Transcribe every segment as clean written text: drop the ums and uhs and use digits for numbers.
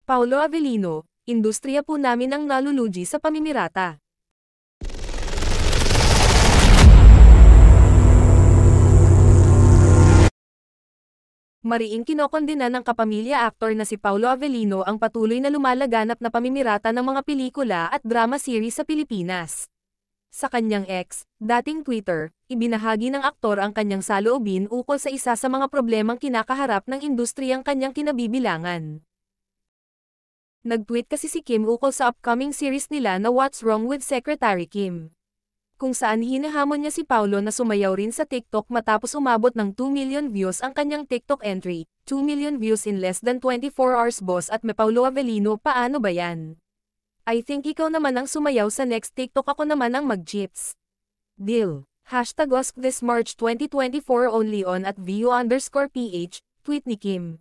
Paulo Avellino, industriya po namin ang nalulugi sa pamimirata. Mariing kinokondena ng kapamilya aktor na si Paulo Avellino ang patuloy na lumalaganap na pamimirata ng mga pelikula at drama series sa Pilipinas. Sa kanyang ex, dating Twitter, ibinahagi ng aktor ang kanyang saloobin ukol sa isa sa mga problemang kinakaharap ng industriyang kanyang kinabibilangan. Nag-tweet kasi si Kim ukol sa upcoming series nila na What's Wrong with Secretary Kim, kung saan hinahamon niya si Paulo na sumayaw rin sa TikTok matapos umabot ng 2 million views ang kanyang TikTok entry. 2 million views in less than 24 hours boss at may Paulo Avellino, paano ba yan? I think ikaw naman ang sumayaw sa next TikTok, ako naman ang mag-chips. Deal. #Ask this March 2024 only on @VU_PH, tweet ni Kim.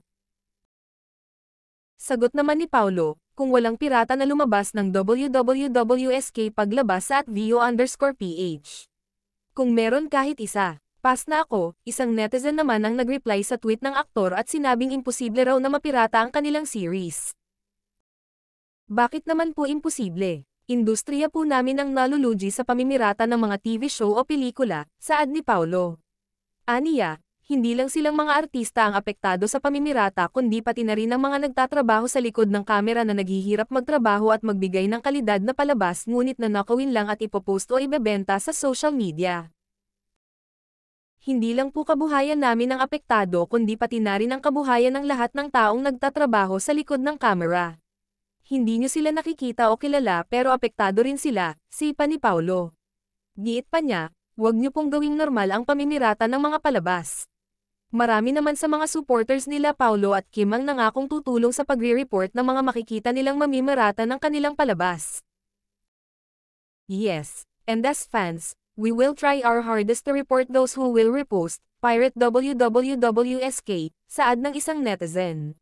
Sagot naman ni Paulo, kung walang pirata na lumabas ng WWWSK paglabas sa @VU_PH. Kung meron kahit isa, pass na ako. Isang netizen naman ang nag-reply sa tweet ng aktor at sinabing imposible raw na mapirata ang kanilang series. Bakit naman po imposible? Industriya po namin ang nalulugi sa pamimirata ng mga TV show o pelikula, saad ni Paulo. Aniya, hindi lang silang mga artista ang apektado sa pamimirata kundi pati na rin ang mga nagtatrabaho sa likod ng kamera na naghihirap magtrabaho at magbigay ng kalidad na palabas ngunit nanakawin lang at ipopost o ibebenta sa social media. Hindi lang po kabuhayan namin ang apektado kundi pati na rin ang kabuhayan ng lahat ng taong nagtatrabaho sa likod ng kamera. Hindi nyo sila nakikita o kilala pero apektado rin sila, sipa ni Paulo. Giit pa niya, huwag nyo pong gawing normal ang pamimirata ng mga palabas. Marami naman sa mga supporters nila Paulo at Kim ang nangakong tutulong sa pagre-report ng mga makikita nilang mamimirata ng kanilang palabas. Yes, and as fans, we will try our hardest to report those who will repost, pirate WWWSK, saad ng isang netizen.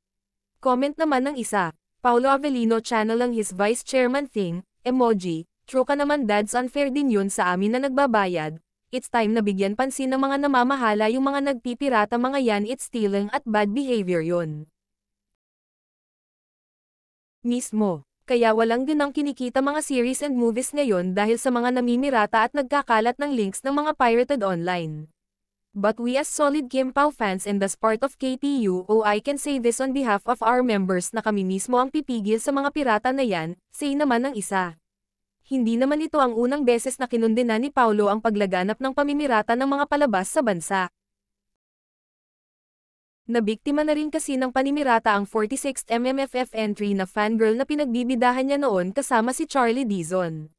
Comment naman ng isa, Paulo Avellino channel lang his vice chairman thing, emoji, true ka naman dads, unfair din yun sa amin na nagbabayad. It's time na bigyan pansin ng mga namamahala yung mga nagpipirata, mga yan, it's stealing at bad behavior yun. Mismo, kaya walang din ang kinikita mga series and movies ngayon dahil sa mga namimirata at nagkakalat ng links ng mga pirated online. But we as solid Kim Pao fans and as part of KPU, I can say this on behalf of our members na kami mismo ang pipigil sa mga pirata na yan, say naman ng isa. Hindi naman ito ang unang beses na kinundena ni Paulo ang paglaganap ng pamimirata ng mga palabas sa bansa. Nabiktima na rin kasi ng panimirata ang 46th MMFF entry na fangirl na pinagbibidahan niya noon kasama si Charlie Dizon.